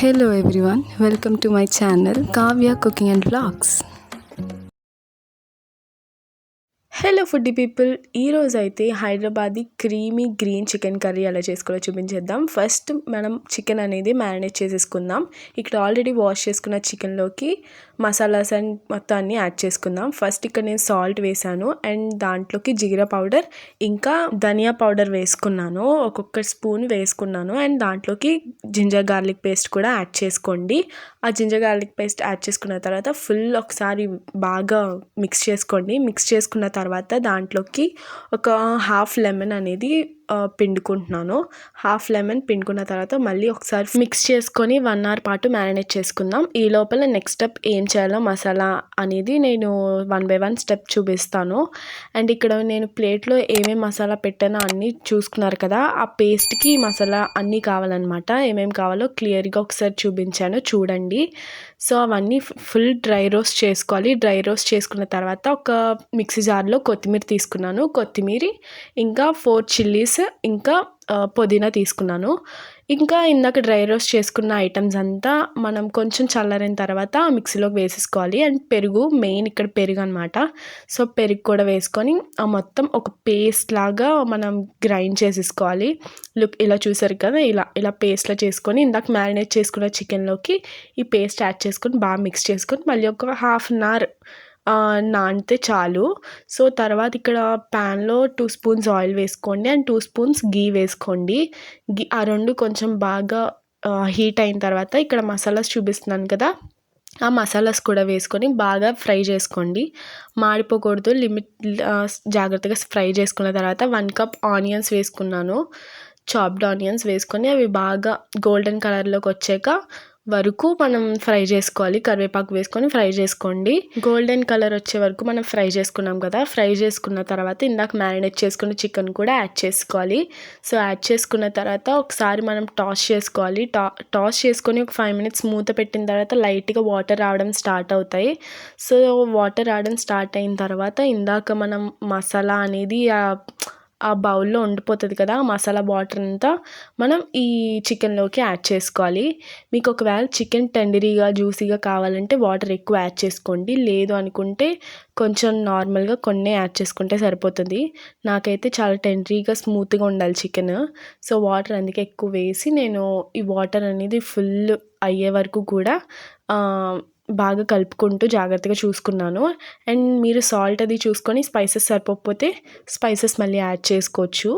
Hello everyone, welcome to my channel Kavya Cooking and Vlogs. Hello foodie people, ఈరోజు అయితే Hyderabadi creamy green chicken curry ఎలా చేసుకోవాలో చూపించేద్దాం. First మనం chicken అనేది marinate చేసేసుకుందాం. ఇక్కడ ఆల్రెడీ వాష్ చేసుకున్న చికెన్లోకి మసాలాస్ అండ్ మొత్తం అన్నీ యాడ్ చేసుకుందాం. ఫస్ట్ ఇక్కడ నేను సాల్ట్ వేసాను అండ్ దాంట్లోకి జీరా పౌడర్ ఇంకా ధనియా పౌడర్ వేసుకున్నాను. ఒక్కొక్క స్పూన్ వేసుకున్నాను అండ్ దాంట్లోకి జింజర్ గార్లిక్ పేస్ట్ కూడా యాడ్ చేసుకోండి. ఆ జింజర్ గార్లిక్ పేస్ట్ యాడ్ చేసుకున్న తర్వాత ఫుల్ ఒకసారి బాగా మిక్స్ చేసుకోండి. మిక్స్ చేసుకున్న తర్వాత దాంట్లోకి ఒక హాఫ్ లెమన్ అనేది పిండుకుంటున్నాను. హాఫ్ లెమన్ పిండుకున్న తర్వాత మళ్ళీ ఒకసారి మిక్స్ చేసుకొని 1 hour పాటు మ్యారినేట్ చేసుకుందాం. ఈ లోపల నెక్స్ట్ స్టెప్ ఏం చేయాలో మసాలా అనేది నేను 1 by 1 స్టెప్ చూపిస్తాను. అండ్ ఇక్కడ నేను ప్లేట్లో ఏమేమి మసాలా పెట్టానో అన్నీ చూసుకున్నారు కదా. ఆ పేస్ట్కి మసాలా అన్నీ కావాలన్నమాట. ఏమేమి కావాలో క్లియర్గా ఒకసారి చూపించాను, చూడండి. సో అవన్నీ ఫుల్ డ్రై రోస్ట్ చేసుకోవాలి. డ్రై రోస్ట్ చేసుకున్న తర్వాత ఒక మిక్సీ జార్లో కొత్తిమీర తీసుకున్నాను. కొత్తిమీర ఇంకా 4 చిల్లీస్ ఇంకా పుదీనా తీసుకున్నాను. ఇంకా ఇందాక డ్రై రోస్ట్ చేసుకున్న ఐటమ్స్ అంతా మనం కొంచెం చల్లారిన తర్వాత మిక్సీలోకి వేసేసుకోవాలి. అండ్ పెరుగు, మెయిన్ ఇక్కడ పెరుగు అనమాట. సో పెరుగు కూడా వేసుకొని మొత్తం ఒక పేస్ట్ లాగా మనం గ్రైండ్ చేసేసుకోవాలి. లుక్ ఇలా చూసారు కదా, ఇలా పేస్ట్లా చేసుకొని ఇందాక మ్యారినేట్ చేసుకున్న చికెన్లోకి ఈ పేస్ట్ యాడ్ చేసుకొని బాగా మిక్స్ చేసుకొని మళ్ళీ ఒక 1/2 hour నానితే చాలు. సో తర్వాత ఇక్కడ ప్యాన్లో 2 స్పూన్స్ ఆయిల్ వేసుకోండి అండ్ 2 స్పూన్స్ గీ వేసుకోండి. ఆ రెండు కొంచెం బాగా హీట్ అయిన తర్వాత ఇక్కడ మసాలాస్ చూపిస్తున్నాను కదా, ఆ మసాలాస్ కూడా వేసుకొని బాగా ఫ్రై చేసుకోండి. మాడిపోకూడదు, జాగ్రత్తగా ఫ్రై చేసుకున్న తర్వాత 1 cup ఆనియన్స్ వేసుకున్నాను. చాప్డ్ ఆనియన్స్ వేసుకొని అవి బాగా గోల్డెన్ కలర్లోకి వచ్చాక వరకు మనం ఫ్రై చేసుకోవాలి. కరివేపాకు వేసుకొని ఫ్రై చేసుకోండి. గోల్డెన్ కలర్ వచ్చే వరకు మనం ఫ్రై చేసుకున్నాం కదా. ఫ్రై చేసుకున్న తర్వాత ఇందాక మ్యారినేట్ చేసుకున్న చికెన్ కూడా యాడ్ చేసుకోవాలి. సో యాడ్ చేసుకున్న తర్వాత ఒకసారి మనం టాస్ చేసుకోవాలి. టాస్ చేసుకొని ఒక 5 minutes మూత పెట్టిన తర్వాత లైట్గా వాటర్ రావడం స్టార్ట్ అవుతాయి. సో వాటర్ రావడం స్టార్ట్ అయిన తర్వాత ఇందాక మనం మసాలా అనేది ఆ బౌల్లో ఉండిపోతుంది కదా, మసాలా వాటర్ అంతా మనం ఈ చికెన్లోకి యాడ్ చేసుకోవాలి. మీకు ఒకవేళ చికెన్ టెండరీగా జ్యూసీగా కావాలంటే వాటర్ ఎక్కువ యాడ్ చేసుకోండి. లేదు అనుకుంటే కొంచెం నార్మల్గా కొన్ని యాడ్ చేసుకుంటే సరిపోతుంది. నాకైతే చాలా టెండరీగా స్మూత్గా ఉండాలి చికెన్. సో వాటర్ అందుకే ఎక్కువ వేసి నేను ఈ వాటర్ అనేది ఫుల్ అయ్యే వరకు కూడా బాగా కలుపుకుంటూ జాగ్రత్తగా చూసుకున్నాను. అండ్ మీరు సాల్ట్ అది చూసుకొని స్పైసెస్ సరిపోకపోతే స్పైసెస్ మళ్ళీ యాడ్ చేసుకోవచ్చు.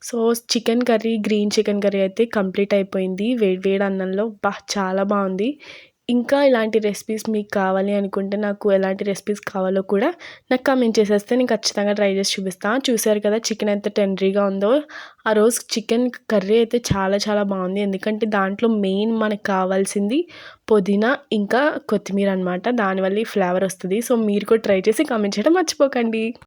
So chicken curry, green chicken curry అయితే కంప్లీట్ అయిపోయింది. వేడి అన్నంలో చాలా బాగుంది. ఇంకా ఇలాంటి రెసిపీస్ మీకు కావాలి అనుకుంటే నాకు ఎలాంటి రెసిపీస్ కావాలో కూడా నాకు కామెంట్ చేసేస్తే నేను ఖచ్చితంగా ట్రై చేసి చూపిస్తాను. చూసారు కదా చికెన్ ఎంత టెండరీగా ఉందో. ఆ రోజు చికెన్ కర్రీ అయితే చాలా బాగుంది. ఎందుకంటే దాంట్లో మెయిన్ మనకు కావాల్సింది పుదీనా ఇంకా కొత్తిమీర అనమాట. దానివల్ల ఈ ఫ్లేవర్ వస్తుంది. సో మీరు కూడా ట్రై చేసి కామెంట్ చేయడం మర్చిపోకండి.